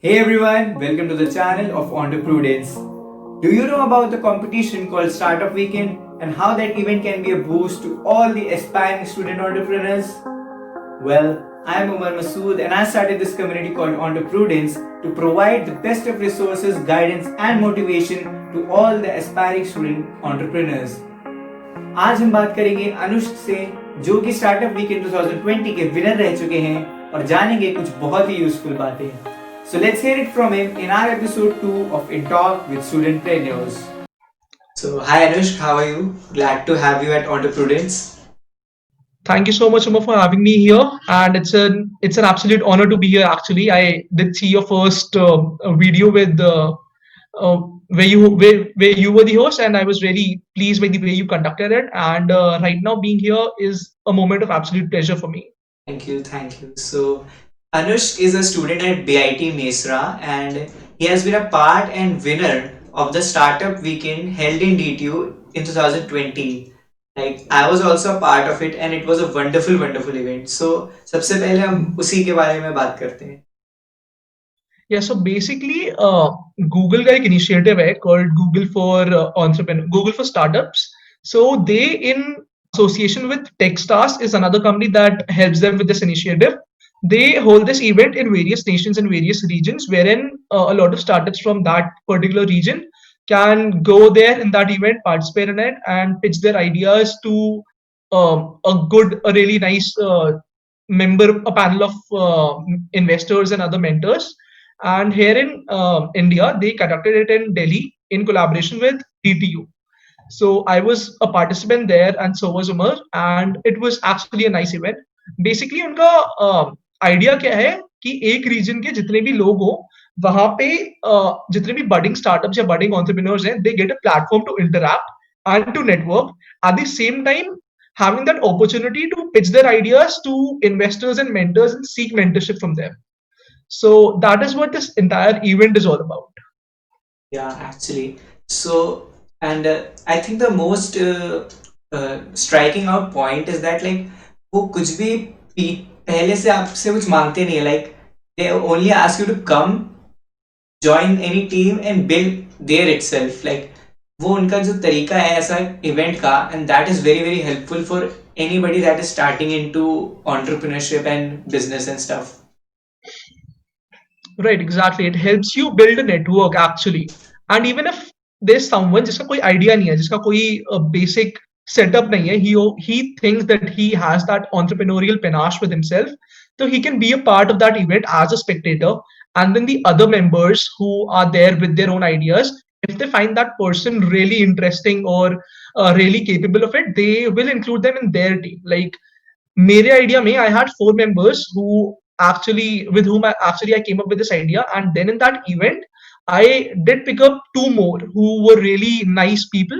Hey everyone, welcome to the channel of Entreprudence. Do you know about the competition called Startup Weekend and how that event can be a boost to all the aspiring student entrepreneurs? Well, I am Umar Masood and I started this community called Entreprudence to provide the best of resources, guidance and motivation to all the aspiring student entrepreneurs. आज हम बात करेंगे अनुष्क से जो कि startup weekend 2020 के winner रह चुके हैं और जानेंगे कुछ बहुत ही यूजफुल बातें. So let's hear it from him in our episode 2 of In Talk with Studentpreneurs. So hi Anushk, how are you? Glad to have you at Entreprudence. Thank you so much, Umar, for having me here, and it's an absolute honor to be here. Actually, I did see your first video with uh, where you were the host, and I was really pleased with the way you conducted it. And right now, being here is a moment of absolute pleasure for me. Thank you. So Anushk is a student at BIT Mesra and he has been a part and winner of the Startup Weekend held in DTU in 2020. Like I was also a part of it and it was a wonderful event. So सबसे पहले हम उसी के बारे में बात करते हैं. Yeah, so basically, Google का एक initiative है called Google for Google for Startups. So they, in association with Techstars, is another company that helps them with this initiative. They hold this event in various nations and various regions, wherein a lot of startups from that particular region can go there in that event, participate in it, and pitch their ideas to a really nice a panel of investors and other mentors. And here in India, they conducted it in Delhi in collaboration with DTU. So I was a participant there, and so was Umar, and it was actually a nice event. Basically, उनका idea क्या है कि एक reason के जितने भी लोग हो वहां पे जितने भी बडिंग स्टार्टअप्स या बडिंग एंटरप्रेन्योर्स हैं, they get a platform to interact and to network at the same time having that opportunity to pitch their ideas to investors and mentors and seek mentorship from them. So that is what this entire event is all about. Yeah, actually. So, and I think the most striking out point is that like वो कुछ भी पहले से आपसे कुछ मांगते नहीं है. Like they only ask you to come, join any team and build there itself. Like वो उनका जो तरीका है ऐसा इवेंट का, and that is very helpful for anybody that is starting into entrepreneurship and business and stuff. Right, exactly. It helps you build a network actually. And even if there's someone जिसका कोई idea नहीं है, जिसका कोई basic setup नहीं है, he thinks that he has that entrepreneurial panache with himself, so he can be a part of that event as a spectator. And then the other members who are there with their own ideas, if they find that person really interesting or really capable of it, they will include them in their team. Like मेरे idea में I had 4 members who actually with whom I came up with this idea, and then in that event I did pick up 2 more who were really nice people,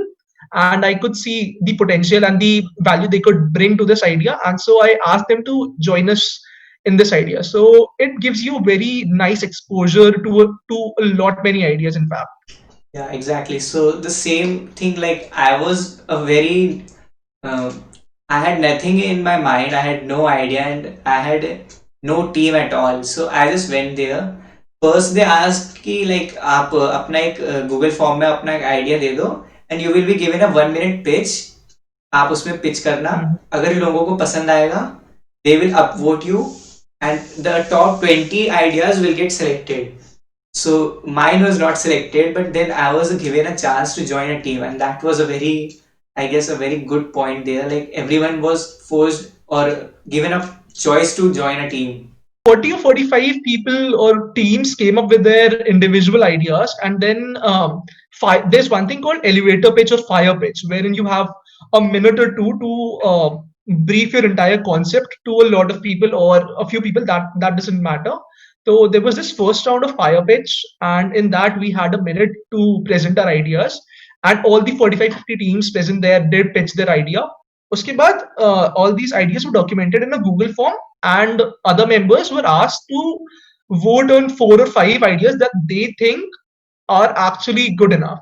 and I could see the potential and the value they could bring to this idea, and so I asked them to join us in this idea. So it gives you very nice exposure to a lot many ideas in fact. Yeah, exactly. So the same thing, like I was a very I had nothing in my mind. I had no idea and I had no team at all. So I just went there. First they asked कि like आप अपना एक Google form में अपना एक idea दे दो and you will be given a 1 minute pitch. आप उसमें पिच करना. अगर लोगों को पसंद आएगा they will upvote you and the top 20 ideas will get selected. So mine was not selected, but then I was given a chance to join a team, and that was a very, I guess, a very good point there. Like everyone was forced or given a choice to join a team. 40 or 45 people or teams came up with their individual ideas, and then there's one thing called elevator pitch or fire pitch, wherein you have a minute or two to brief your entire concept to a lot of people or a few people. That doesn't matter. So there was this first round of fire pitch, and in that we had a minute to present our ideas, and all the 45-50 teams present there did pitch their idea. उसके बाद all these ideas were documented in a Google form, and other members were asked to vote on 4 or 5 ideas that they think are actually good enough.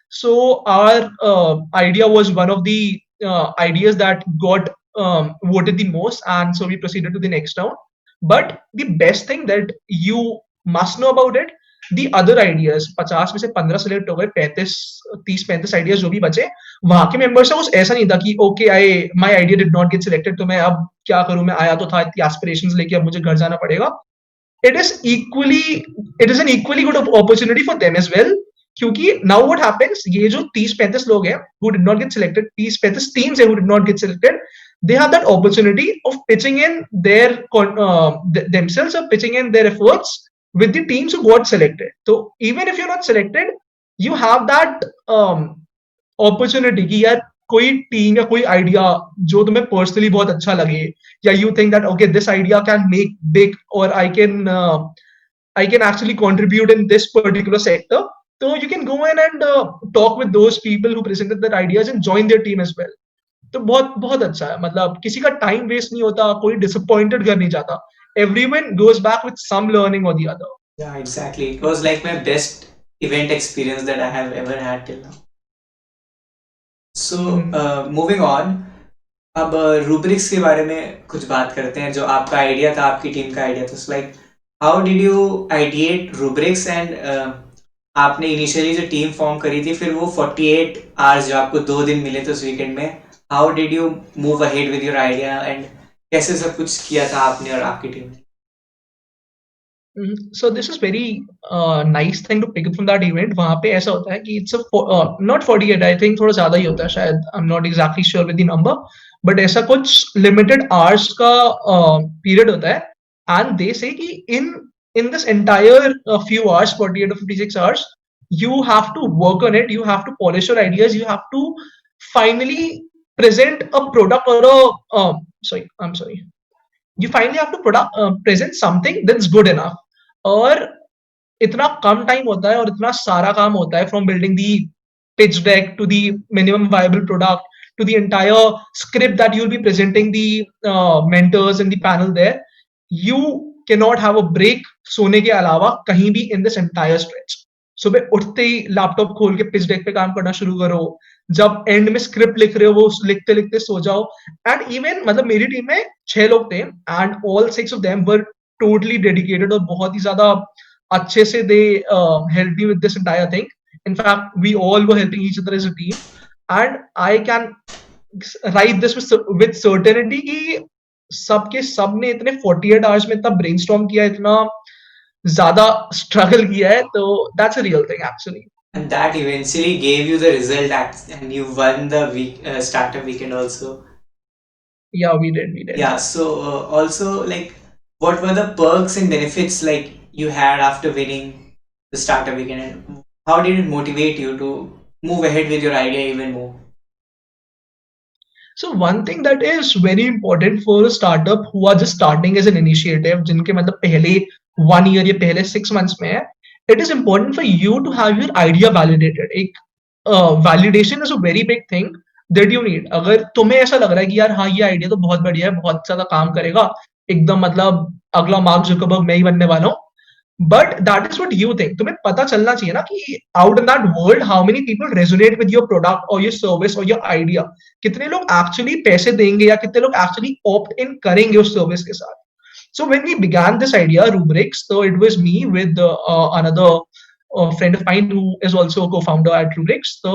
So our idea was one of the ideas that got voted the most, and so we proceeded to the next round. But the best thing that you must know about it. The other ideas 50 में से 15 select हो गए, 35 30-35 ideas जो भी बचे, वहां के members का कुछ ऐसा नहीं था कि okay I my idea did not get selected, तो मैं अब क्या करूं, मैं आया तो था इतनी एस्पिरेशंस लेके, अब मुझे घर जाना पड़ेगा. it is equally it is an equally good opportunity for them as well. क्योंकि now what happens, ये जो 30-35 लोग हैं who did not get selected, 30-35 teams हैं who did not get selected, they have that opportunity of pitching in their themselves, or pitching in their efforts with the teams who got selected. So even if you're not selected, you have that opportunity कि यार कोई team या कोई idea जो तुम्हें personally बहुत अच्छा लगे, या you think that okay this idea can make big, और I can actually contribute in this particular sector, तो you can go in and talk with those people who presented that ideas and join their team as well. तो बहुत बहुत अच्छा है, मतलब किसी का टाइम वेस्ट नहीं होता, कोई डिसअपॉइंटेड कर नहीं जाता, everyone goes back with some learning और the other. Yeah, exactly. It was like my best event experience that I have ever had till now. So, moving on, अब rubrics के बारे में कुछ बात करते हैं. जो आपका आइडिया था, आपकी टीम का आइडिया था, so like how did you ideate rubrics and आपने इनिशियली जो टीम फॉर्म करी थी, फिर वो 48 आवर्स जो आपको 2 दिन मिले थे उस वीकेंड में, how did you move ahead with your idea and कैसे सब कुछ किया था आपने और आपकी टीम ने? So this is very nice thing to pick up from that event. वहाँ पे ऐसा होता है कि it's a not 48, I think थोड़ा ज़्यादा ही होता है शायद, I'm not exactly sure with the number, but ऐसा कुछ limited hours का period होता है, and they say कि in this entire few hours, 48 or 56 hours, you have to work on it, you have to polish your ideas, you have to finally present a product or a sorry, you finally have to present something that's good enough. और इतना कम time होता है और इतना सारा काम होता है, from building the pitch deck to the minimum viable product to the entire script that you'll be presenting the mentors in the panel there. You cannot have a break सोने के अलावा कहीं भी in this entire stretch. सुबह उठते ही laptop खोल के pitch deck पे काम करना शुरू करो, जब एंड में स्क्रिप्ट लिख रहे हो वो लिखते लिखते सो जाओ. एंड इवन मतलब मेरी टीम में 6 लोग थे, and all 6 of them were totally dedicated, और बहुत ही ज्यादा अच्छे से they help me with this entire thing. In fact, we all were helping each other as a team, and I can write this with certainty कि सबके सब ने इतने 48 आवर्स में इतना ब्रेनस्टॉर्म किया, इतना ज्यादा स्ट्रगल किया है, तो that's a real thing actually. And that eventually gave you the result and you won the startup weekend also. Yeah, we did. Yeah, so also like what were the perks and benefits like you had after winning the startup weekend, and how did it motivate you to move ahead with your idea even more? So one thing that is very important for a startup who are just starting as an initiative, जिनके मतलब पहले 1 year या पहले 6 months में है, it is important for you to have your idea validated. एक validation is a very big thing that you need. अगर तुम्हें ऐसा लग रहा है कि यार हाँ ये आइडिया तो बहुत बढ़िया है, बहुत ज्यादा काम करेगा, एकदम मतलब अगला मार्क जुकरबर्ग मैं ही बनने वाला हूँ, but that is what you think. तुम्हें पता चलना चाहिए ना कि out in that world how many people resonate with your product or your service or your idea. कितने लोग actually पैसे देंगे या कितने लोग actually opt in करेंगे उस सर्विस के साथ. So when we began this idea, Rubrics, so it was me with another friend of mine who is also a co-founder at Rubrics. So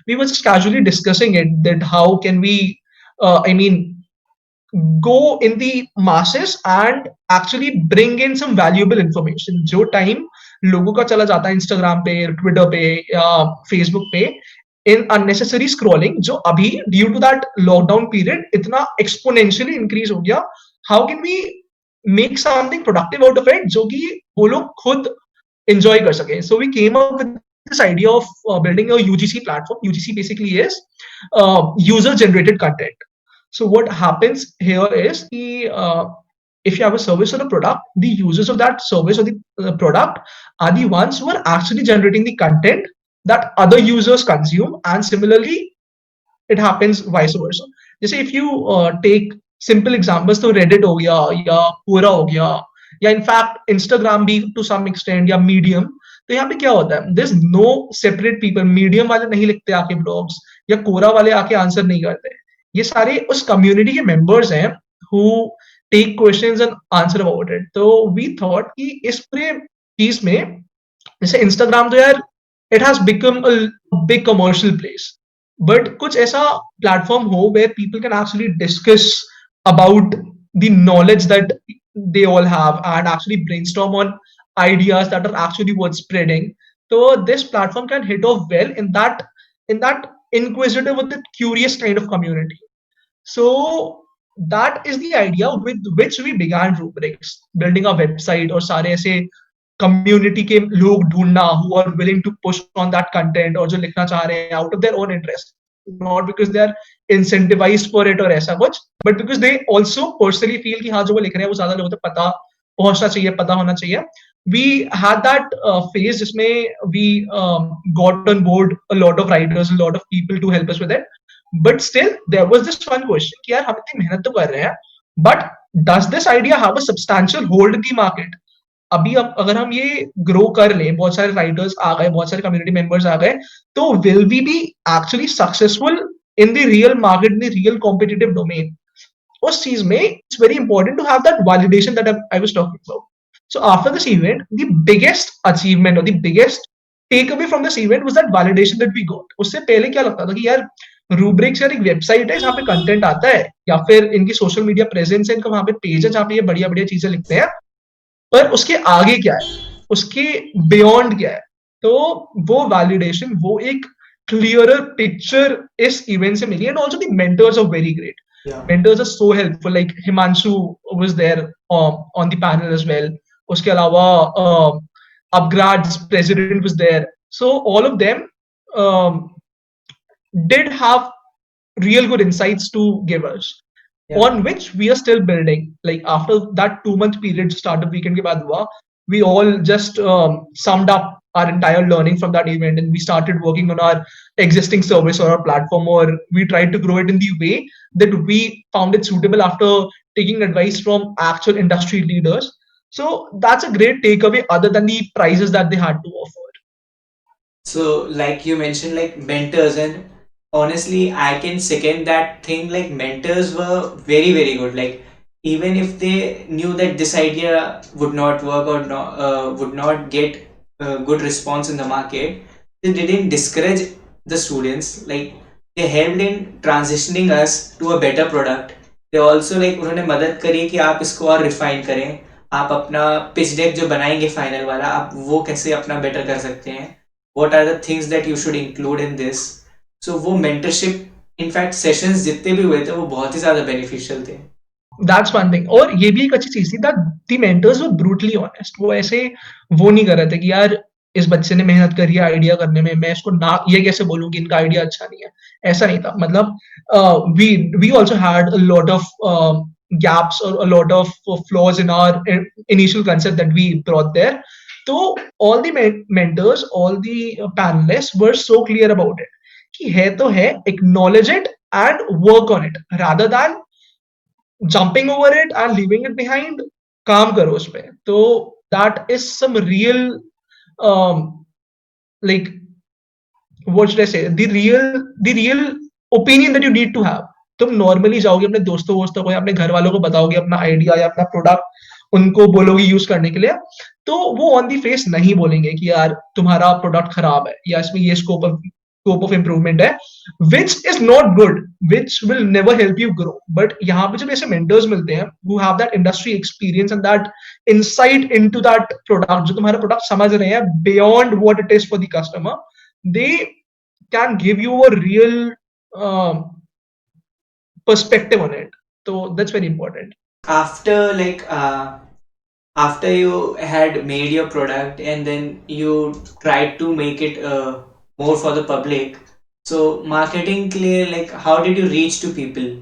we were just casually discussing it, that how can we, go in the masses and actually bring in some valuable information. जो time लोगों का चला जाता है Instagram पे, Twitter पे या Facebook पे in unnecessary scrolling, जो अभी due to that lockdown period इतना exponentially increase हो गया, how can we make something productive out of it जो कि वो लोग खुद enjoy कर सके. So we came up with this idea of building a UGC platform. UGC basically is user generated content. So what happens here is if you have a service or a product, the users of that service or the product are the ones who are actually generating the content that other users consume, and similarly it happens vice versa. जैसे if you take simple examples, तो Reddit हो गया या Quora हो गया या in fact Instagram भी to some extent या Medium, तो यहाँ पे क्या होता है, there's no separate people. Medium वाले नहीं लिखते आके blogs या Quora वाले आके आंसर नहीं करते, ये सारे उस कम्युनिटी के मेंबर्स हैं who take questions and answer about it. तो we thought कि इस पूरे चीज में जैसे इंस्टाग्राम तो यार it has become a big commercial place, but कुछ ऐसा प्लेटफॉर्म हो where people can actually discuss about the knowledge that they all have and actually brainstorm on ideas that are actually worth spreading. So this platform can hit off well in that inquisitive with the curious kind of community. So that is the idea with which we began Rubrics, building a website और सारे ऐसे community के लोग ढूंढना who are willing to push on that content और जो लिखना चाह रहे हैं out of their own interest, not because they are incentivized for it और ऐसा कुछ, but because they also personally feel कि हाँ जो वो लिख रहे हैं वो ज्यादा लोगों तक पता पहुंचना चाहिए, पता होना चाहिए. We had that phase जिसमें we got on board a lot of writers, a lot of people to help us with it. But still, there was this one question कि यार हम इतनी मेहनत तो कर रहे हैं, but does this idea have a substantial hold in the market? अभी अब अगर हम ये ग्रो कर लें, बहुत सारे राइटर्स आ गए, बहुत सारे कम्युनिटी मेंबर्स आ गए, तो will we be actually successful in the real market, in the real competitive domain? उस चीज में it's very important to have that validation that I was talking about. So after this event, the biggest achievement or the biggest takeaway from this event was that validation that we got. उससे पहले क्या लगता था कि यार rubrics यार एक website है जहाँ पे कंटेंट आता है, या फिर इनकी सोशल मीडिया प्रेजेंस है, इनका वहां पे पेज है जहाँ पे ये बढ़िया बढ़िया चीजें लिखते हैं, पर उसके आगे क्या है, उसके बियॉन्ड क्या है. तो वो वैलिडेशन, वो एक क्लियरर पिक्चर इस इवेंट से मिली. And also the mentors are very great. Mentors are so helpful. Like Himanshu was there on the panel as well. उसके अलावा Upgrad's president was there. So all of them um, did have real good insights to give us, on which we are still building. Like after that 2 month period startup weekend के बाद हुआ, we all just summed up our entire learning from that event, and we started working on our existing service or our platform, or we tried to grow it in the way that we found it suitable after taking advice from actual industry leaders. So that's a great takeaway other than the prices that they had to offer. So, like you mentioned, like mentors, and honestly, I can second that thing. Like, mentors were very, very good. Like, even if they knew that this idea would not work or would not get good response in the market, they didn't discourage the students. Like, they helped in transitioning us to a better product. They also like उन्होंने मदद करी कि आप इसको और refine करें, आप अपना पिच डेक जो बनाएंगे फाइनल वाला, आप वो कैसे अपना बेटर कर सकते हैं, what are the things that you should include in this. So वो mentorship इनफैक्ट सेशंस जितने भी हुए थे वो बहुत ही ज्यादा बेनिफिशियल थे. That's one thing. और ये भी एक अच्छी चीज थी that the mentors were brutally honest. वो ऐसे वो नहीं कर रहे थे कि यार इस बच्चे ने मेहनत करी है आइडिया करने में, मैं इसको ना ये कैसे बोलूं कि इनका आइडिया अच्छा नहीं है. ऐसा नहीं था. मतलब we also had a lot of gaps or a lot of flaws in our initial concept that we brought there. So all the mentors, all the panelists were so clear about it कि है तो है, acknowledge it and work on it rather than jumping over it and leaving it behind. काम करो उस पे. तो that is some real like what should I say, the real opinion that you need to have. तुम normally जाओगे अपने दोस्तों वोस्तों को या अपने घर वालों को बताओगे अपना आइडिया या अपना प्रोडक्ट, उनको बोलोगे यूज करने के लिए, तो वो ऑन दी फेस नहीं बोलेंगे कि यार तुम्हारा प्रोडक्ट खराब है या इसमें ये स्कोप ऑफ इम्प्रूवमेंट है, which is not good, which will never help you grow. But यहाँ पे जब ऐसे mentors मिलते हैं who have that industry experience and that insight into that product, जो तुम्हारा प्रोडक्ट समझ रहे हैं beyond what it is for the customer, they can give you a real perspective on it. So that's very important. After you had made your product and then you tried to make it more for the public, so marketing clear, like how did you reach to people?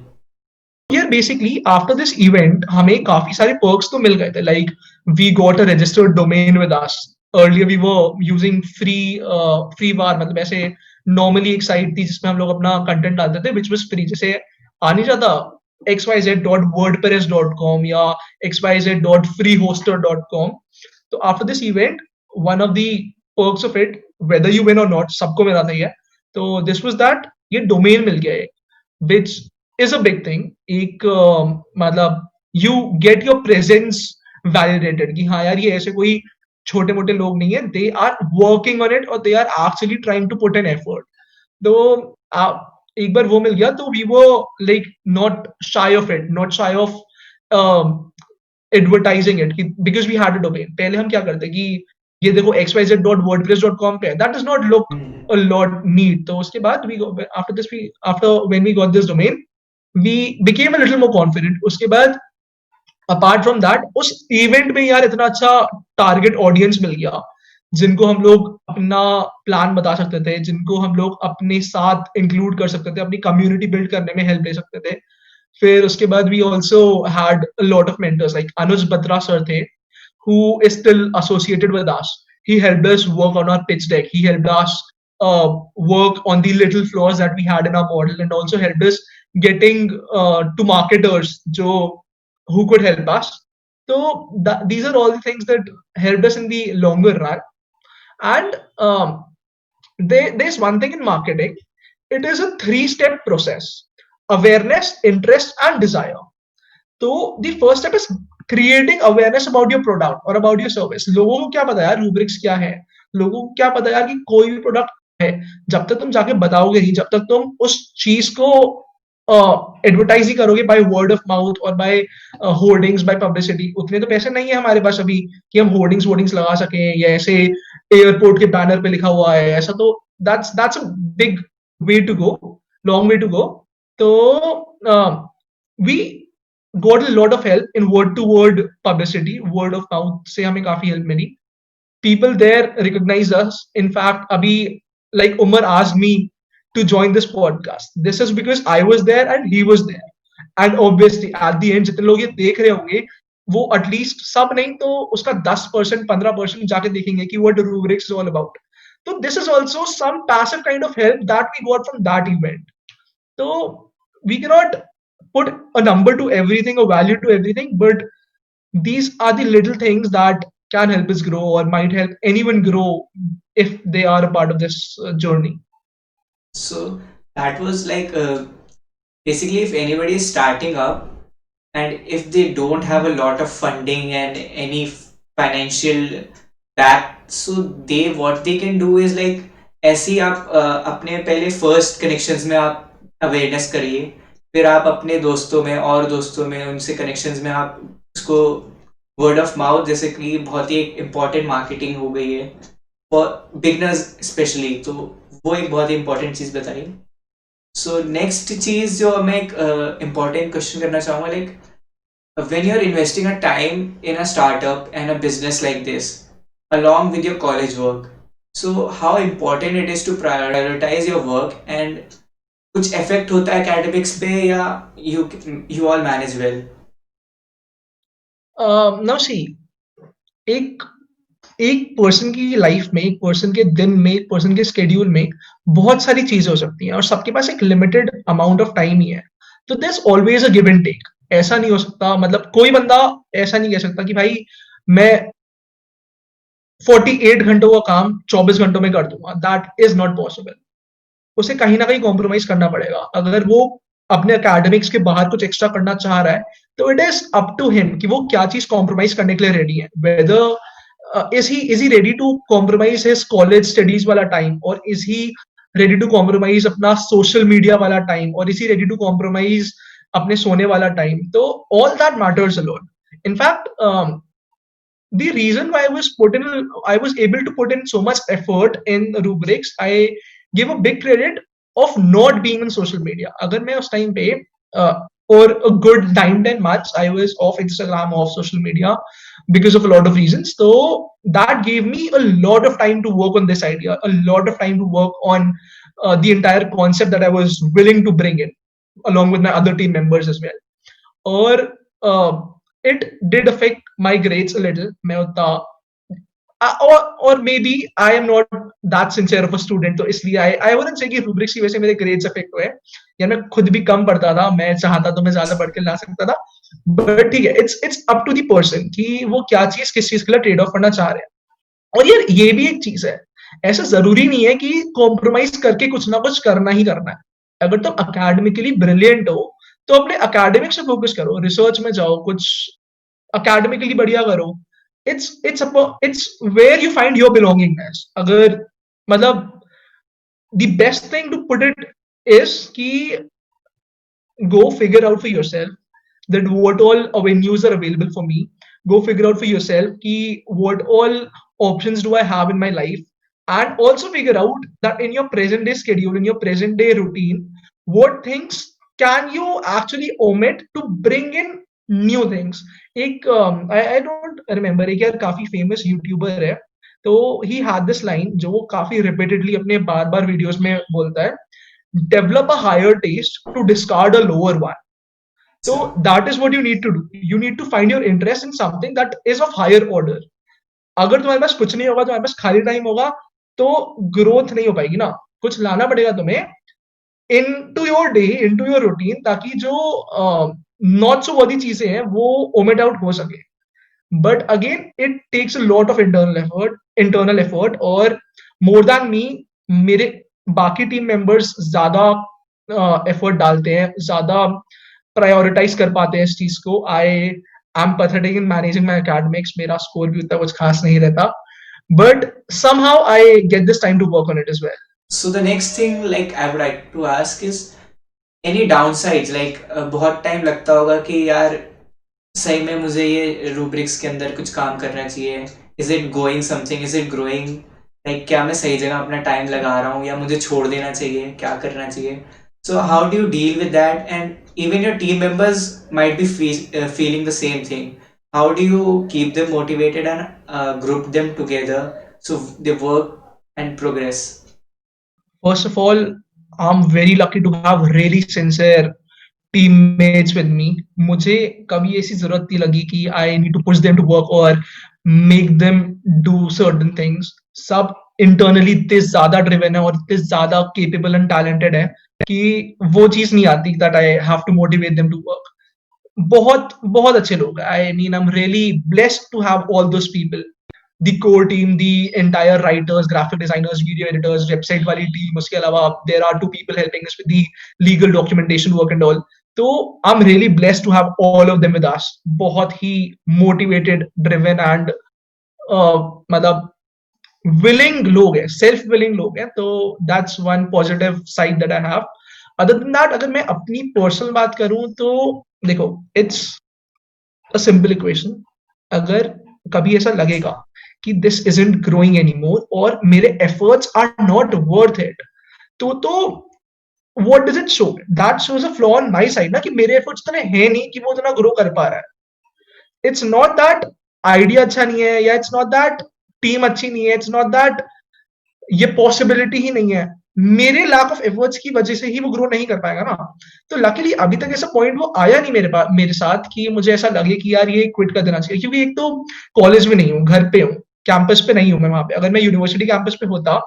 Yeah, basically after this event हमें काफी सारे perks तो मिल गए थे. Like we got a registered domain with us. Earlier we were using free var, मतलब ऐसे normally एक site थी जिसमें हम लोग अपना content डालते थे which was free. जैसे आ नहीं जाता xyz.wordpress.com या xyz.freehoster.com. तो after this event, one of the perks of it, whether you win or not, सबको मिला था ये. तो this was that ये domain मिल गया है, which is a big thing. एक मतलब you get your presence validated कि हाँ यार ये ऐसे कोई छोटे मोटे लोग नहीं है, they are working on it और they are actually trying to put an effort. तो एक बार वो मिल गया तो we were like not shy of it, not shy of advertising it because we had a domain. पहले हम क्या करते कि ये देखो xyz.wordpress.com पे है, that does not look a lot neat. तो उसके बाद after when we got this domain, we became a little more confident. उसके बाद अपार्ट फ्रॉम दैट उस इवेंट में यार इतना अच्छा टारगेट ऑडियंस मिल गया जिनको हम लोग अपना प्लान बता सकते थे, जिनको हम लोग अपने साथ इंक्लूड कर सकते थे, अपनी कम्युनिटी बिल्ड करने में हेल्प ले सकते थे. फिर उसके बाद we also had lot of mentors like Anuj Batra sir थे who is still associated with us. He helped us work on our pitch deck. He helped us work on the little flaws that we had in our model and also helped us getting to marketers jo, who could help us. So these are all the things that helped us in the longer run. And there's one thing in marketing. It is a 3-step process: awareness, interest, and desire. So the first step is creating awareness about your product or about your service. लोगों को क्या पता यार rubrics क्या है, लोगों को क्या पता यार कि कोई भी प्रोडक्ट है. जब तक तुम जाके बताओगे नहीं, जब तक तुम उस चीज को एडवर्टाइज ही करोगे बाय वर्ड ऑफ माउथ और बाय होर्डिंग्स, बाय पब्लिसिटी, उतने तो पैसे नहीं है हमारे पास अभी कि हम होर्डिंग्स लगा सकें या ऐसे एयरपोर्ट के बैनर पे लिखा हुआ है ऐसा. तो that's a big way to go, long way to go. तो we got a lot of help in word to word publicity, word of mouth से हमें काफी help milli. People there recognize us. In fact, abhi like Umar asked me to join this podcast. This is because I was there and he was there. And obviously at the end जितने लोग ये देख रहे होंगे वो at least सब नहीं तो उसका 10% 15% जाके देखेंगे कि what rubrics is all about. So this is also some passive kind of help that we got from that event. So we cannot put a number to everything or value to everything, but these are the little things that can help us grow or might help anyone grow if they are a part of this journey. So that was like basically if anybody is starting up and if they don't have a lot of funding and any financial back, so what they can do is like ऐसे ही आप अपने पहले first connections में आप awareness करिए, फिर आप अपने दोस्तों में और दोस्तों में उनसे कनेक्शंस में आप उसको वर्ड ऑफ माउथ, जैसे कि बहुत ही इम्पोर्टेंट मार्केटिंग हो गई है फॉर बिगनर्स स्पेशली, तो वो एक बहुत ही इम्पोर्टेंट चीज़ बताई. सो नेक्स्ट चीज़ जो मैं एक इम्पोर्टेंट क्वेश्चन करना चाहूँगा, like when you're investing a time in a startup and a business like this along with your college work, so how important it is to prioritize your work and कुछ effect होता है academics पे या you all manage well? Now see, एक person की life में, एक person के दिन में, एक पर्सन के स्केड्यूल में बहुत सारी चीजें हो सकती हैं और सबके पास एक लिमिटेड अमाउंट ऑफ टाइम ही है. तो this always a give and take. ऐसा नहीं हो सकता, मतलब कोई बंदा ऐसा नहीं कह सकता कि भाई मैं 48 घंटों का काम 24 घंटों में कर दूंगा. That is not possible. उसे कहीं ना कहीं कॉम्प्रोमाइज करना पड़ेगा. अगर वो अपने एकेडमिक्स के बाहर कुछ एक्स्ट्रा करना चाह रहा है तो it is up to him कि वो क्या चीज कॉम्प्रोमाइज करने के लिए रेडी है. Whether is he ready to compromise his college studies वाला time, or is he ready to compromise अपना social media वाला time, or is he ready to compromise अपने सोने वाला time? तो all that matters a lot. In fact, the reason why I was able to put in so much effort in rubrics, I give a big credit of not being on social media. अगर मैं उस time पे for a good 9-10 months I was off Instagram, off social media because of a lot of reasons. So that gave me a lot of time to work on this idea, a lot of time to work on the entire concept that I was willing to bring in along with my other team members as well. Or it did affect my grades a little. Or maybe I am not that sincere of a student, तो इसलिए I wouldn't say कि rubrics की वजह से मेरे grades affect हुए, या मैं खुद भी कम पढ़ता था. मैं चाहता तो मैं ज्यादा पढ़ के ला सकता था, बट ठीक है, it's up to the person कि वो क्या चीज किस चीज के लिए ट्रेड ऑफ करना चाह रहे हैं. और यार ये भी एक चीज है, ऐसा जरूरी नहीं है कि कॉम्प्रोमाइज करके कुछ ना कुछ करना ही करना है. अगर तुम अकेडमिकली ब्रिलियंट हो तो अपने एकेडमिक्स पे फोकस करो, रिसर्च में जाओ, कुछ एकेडमिकली बढ़िया करो. It's where you find your belongingness. अगर मतलब the best thing to put it is कि go figure out for yourself that what all avenues are available for me. Go figure out for yourself ki what all options do I have in my life, and also figure out that in your present day schedule, in your present day routine, what things can you actually omit to bring in new things. एक I don't remember, एक यार काफी famous YouTuber है, तो he had this line जो वो काफी repeatedly अपने बार बार वीडियोस में बोलता है, develop a higher taste to discard a lower one. So अच्छा. that is what you need to do. You need to find your interest in something that is of higher order. अगर तुम्हारे पास कुछ नहीं होगा, तुम्हारे पास खाली टाइम होगा, तो ग्रोथ नहीं हो पाएगी ना. कुछ लाना पड़ेगा तुम्हें into your day, into your routine, ताकि जो नॉट सो वर्दी चीजें हैं वो ओमिट आउट हो सके. But again, it takes a lot of internal effort. और more than me, मेरे बाकी टीम मेंबर्स ज्यादा एफर्ट डालते हैं, ज्यादा प्रायोरिटाइज कर पाते हैं इस चीज को. I am pathetic in managing my academics. मेरा स्कोर भी उतना कुछ खास नहीं रहता, but somehow I get this time to work on it as well. So the next thing like I would like to ask is any downsides like बहुत time लगता होगा कि यार सही में मुझे ये रूब्रिक्स के अंदर कुछ काम करना चाहिए. Is it going something, is it growing, like क्या मैं सही जगह अपना टाइम लगा रहा हूँ या मुझे छोड़ देना चाहिए, क्या करना चाहिए. So how do you deal with that and even your team members might be feeling the same thing. How do you keep them motivated and group them together so they work and progress? First of all, I'm very lucky to have really sincere teammates with me. मुझे कभी ऐसी जरूरत नहीं लगी कि I need to push them to work or make them do certain things. सब internally इतने ज्यादा driven है और इतने ज्यादा capable and talented है कि वो चीज नहीं आती that I have to motivate them to work. बहुत बहुत अच्छे लोग हैं. I mean, I'm really blessed to have all those people. The core team, the entire writers, graphic designers, video editors, website वाली team. उसके अलावा there are 2 people helping us with the legal documentation work and all. तो I'm really blessed to have all of them with us. बहुत ही motivated, driven and मतलब willing लोग हैं, self willing लोग हैं. तो that's one positive side that I have. Other than that, अगर मैं अपनी personal बात करूं तो देखो, it's a simple equation. अगर कभी ऐसा लगेगा कि दिस इजंट ग्रोइंग एनीमोर और मेरे efforts are not worth it, तो what does it show? That shows a flaw on my side ना, कि मेरे एफर्ट्स इतने हैं नहीं कि वो इतना ग्रो कर पा रहा है. इट्स नॉट दैट आइडिया अच्छा नहीं है, या इट्स नॉट दैट टीम अच्छी नहीं है, इट्स नॉट दैट ये पॉसिबिलिटी ही नहीं है. मेरे लैक ऑफ एफर्ट्स की वजह से ही वो ग्रो नहीं कर पाएगा ना. तो लकीली अभी तक ऐसा पॉइंट वो आया नहीं मेरे पास, मेरे साथ, कि मुझे ऐसा लगे कि यार ये क्विट कर देना चाहिए. क्योंकि एक तो कॉलेज में नहीं हूँ, घर पे हूँ, कैंपस पे नहीं हूँ मैं वहां पे. अगर मैं यूनिवर्सिटी कैंपस पे होता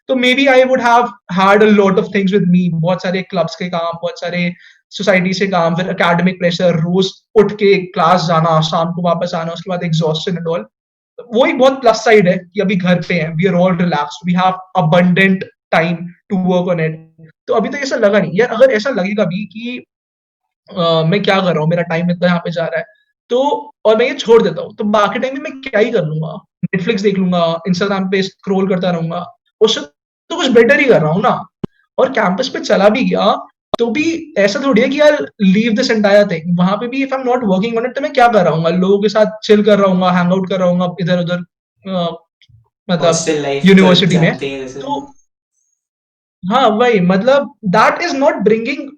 तो maybe I would have had a lot of things with me. बहुत सारे क्लब्स के काम, बहुत सारे सोसाइटी से काम, फिर एकेडमिक प्रेशर, रोज उठ के क्लास जाना, शाम को वापस आना, उसके बाद एग्जॉस्शन एंड ऑल. वो एक बहुत प्लस साइड है कि अभी घर पे हैं, we are all relaxed, we have abundant time to work on it. तो अभी तक ऐसा लगा नहीं यार. अगर ऐसा लगेगा भी कि मैं क्या कर रहा हूँ, मेरा टाइम इतना यहाँ पे जा रहा है, तो और मैं ये छोड़ देता हूँ, तो बाकी टाइम में मैं क्या ही कर लूंगा, नेटफ्लिक्स देख लूंगा, इंस्टाग्राम पे स्क्रॉल करता रहूंगा. उससे तो कुछ बेटर ही कर रहा हूँ ना. और कैंपस पे चला भी गया तो भी ऐसा थोड़ी है कि यार लीव दिस एंटायर थिंग. वहां पे भी if I am not working on it तो मैं क्या कर रहा हूँ, लोगों के साथ चिल कर रहा हूँ, हैंग आउट कर रहा हूँ इधर उधर, मतलब हॉस्टल लाइफ तो यूनिवर्सिटी में. जानते हैं जैसे. तो हाँ वही, मतलब that is not bringing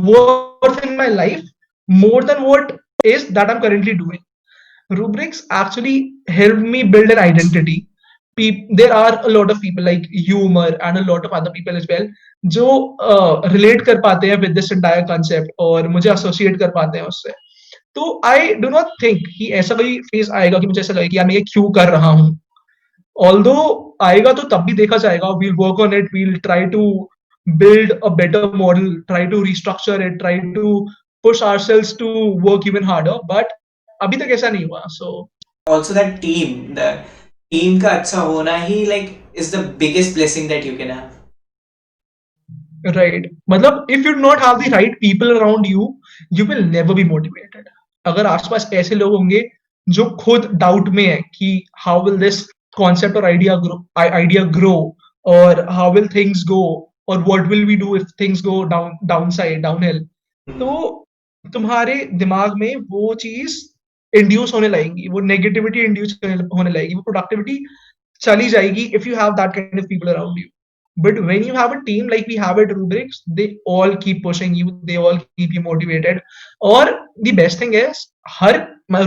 worth in my life more than what is that I'm currently doing. Rubrics actually helped me build an identity. There are a lot of people like Humor and a lot of other people as well जो relate कर पाते हैं with this entire concept और मुझे associate कर पाते हैं उससे. तो I do not think कि ऐसा कोई phase आएगा कि मुझे ऐसा लगे कि यार मैं ये क्यों कर रहा हूँ. Although आएगा तो तब भी देखा जाएगा. We'll work on it. We'll try to build a better model, try to restructure it, try to push ourselves to work even harder. But अभी तक ऐसा नहीं हुआ. So also that team, the team का अच्छा होना ही like is the biggest blessing that you can have. Right मतलब if you not have the right people around you you will never be motivated अगर आसपास ऐसे लोग होंगे जो खुद डाउट में है कि हाउ विल दिस कॉन्सेप्ट और आइडिया ग्रो और हाउ विल थिंग्स गो और what will we do if things go down side downhill तो तुम्हारे दिमाग में वो चीज इंड्यूस होने लगेगी वो नेगेटिविटी इंड्यूस होने लगेगी वो प्रोडक्टिविटी चली जाएगी if you have that kind of people around you. But when you have a team like we have at Rubrics, they all keep pushing you, they all keep you motivated. और the best thing is her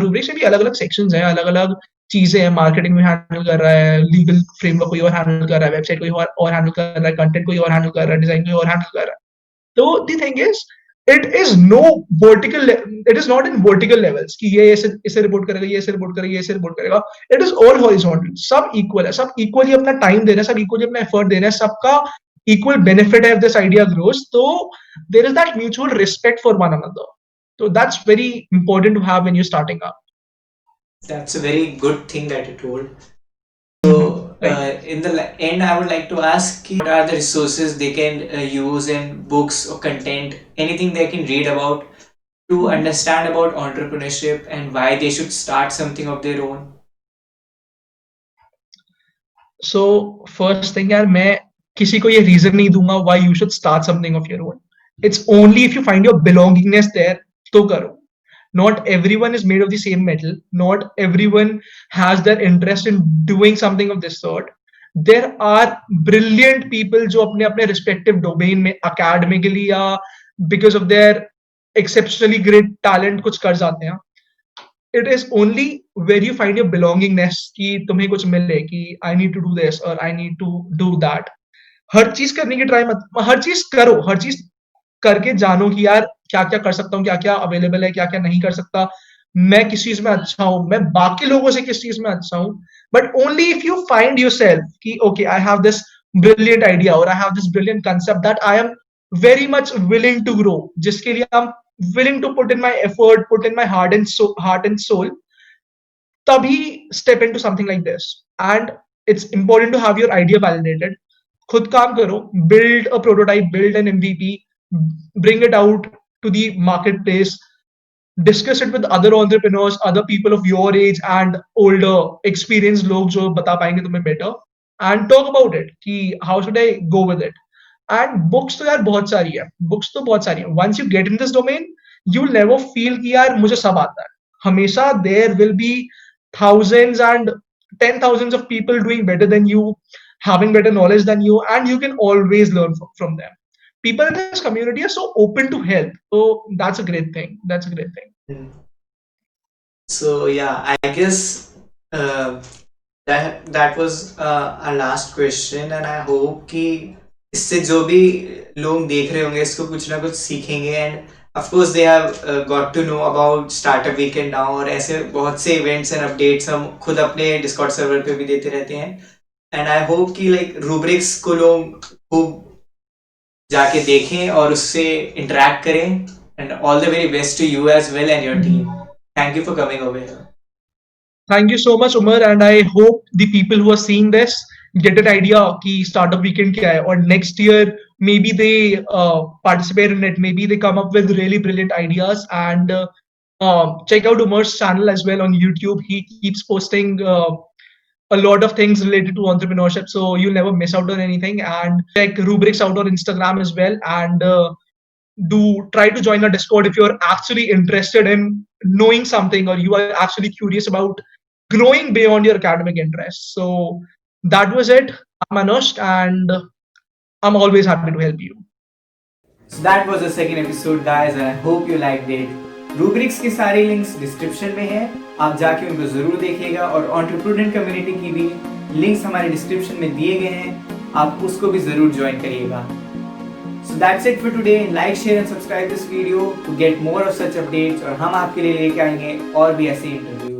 Rubrics में भी अलग अलग sections हैं अलग अलग चीजें हैं मार्केटिंग में हैंडल कर रहा है लीगल फ्रेमवर्क कोई और हैंडल कर रहा है वेबसाइट कोई और हैंडल कर रहा है कंटेंट कोई और हैंडल कर रहा है डिजाइन कोई और हैंडल कर रहा है तो the thing is it is no vertical it is not in vertical levels कि ये इसे रिपोर्ट करेगा ये इसे रिपोर्ट करेगा ये इसे रिपोर्ट करेगा it is all horizontal सब equal है सब equally अपना time दे रहे हैं सब equally अपना effort दे रहे हैं सबका equal benefit है if this idea grows तो there is that mutual respect for one another so that's very important to have when you're starting up. That's a very good thing that you told. Right. In the end, I would like to ask what are the resources they can use in books or content, anything they can read about to understand about entrepreneurship and why they should start something of their own. So first thing यार मैं किसी को ये reason नहीं दूंगा why you should start something of your own. It's only if you find your belongingness there तो करो. Not everyone is made of the same metal. Not everyone has their interest in doing something of this sort. There are brilliant people जो अपने अपने respective domain में academically या because of their exceptionally great talent कुछ कर जाते हैं. It is only where you find your belongingness कि तुम्हें कुछ मिले कि I need to do this or I need to do that. हर चीज करने की ट्राई मत हर चीज करो हर चीज करके जानो कि यार क्या क्या कर सकता हूँ क्या क्या अवेलेबल है क्या क्या नहीं कर सकता मैं किस चीज में अच्छा हूँ मैं बाकी लोगों से किस चीज में अच्छा हूँ but only if you find yourself कि okay I have this brilliant idea और I have this brilliant concept that I am very much willing to grow जिसके लिए I am willing to put in my effort put in my heart and soul tabhi step into something like this and it's important to have your idea validated खुद काम करो build a prototype build an MVP bring it out to the marketplace discuss it with other entrepreneurs other people of your age and older experienced लोग जो बता पाएंगे तुम्हें better and talk about it कि how should I go with it and books तो यार बहुत सारी है books तो बहुत सारी है once you get in this domain you'll never feel कि यार मुझे सब आता है हमेशा there will be thousands and 10,000s of people doing better than you having better knowledge than you and you can always learn from them people in this community are so open to help so that's a great thing So yeah, I guess that was our last question and I hope कि इससे जो भी लोग देख रहे होंगे इसको कुछ ना कुछ सीखेंगे and of course they have got to know about startup weekend now और ऐसे बहुत से events and updates हम खुद अपने Discord server पे भी देते रहते हैं and I hope कि like rubrics को लोग खूब जाके देखें और उससे interact करें and all the very best to you as well and your team. Thank you for coming over here. Thank you so much, Umar, and I hope the people who are seeing this get an idea कि startup weekend क्या है और next year maybe they participate in it, maybe they come up with really brilliant ideas and check out Umar's channel as well on YouTube. He keeps posting a lot of things related to entrepreneurship, so you'll never miss out on anything. And check Rubrics out on Instagram as well, and do try to join our Discord if you're actually interested in knowing something or you are actually curious about growing beyond your academic interests. So that was it. I'm Anushk and I'm always happy to help you. So that was the second episode guys and I hope you liked it. Rubrics के सारे links description में है आप जाके उनको जरूर देखिएगा और एंटरप्रेन्योर कम्युनिटी की भी लिंक्स हमारे डिस्क्रिप्शन में दिए गए हैं आप उसको भी जरूर ज्वाइन करिएगा. So that's it for today. Like, share and subscribe this video to get more of such updates और हम आपके लिए लेके आएंगे और भी ऐसे इंटरव्यू.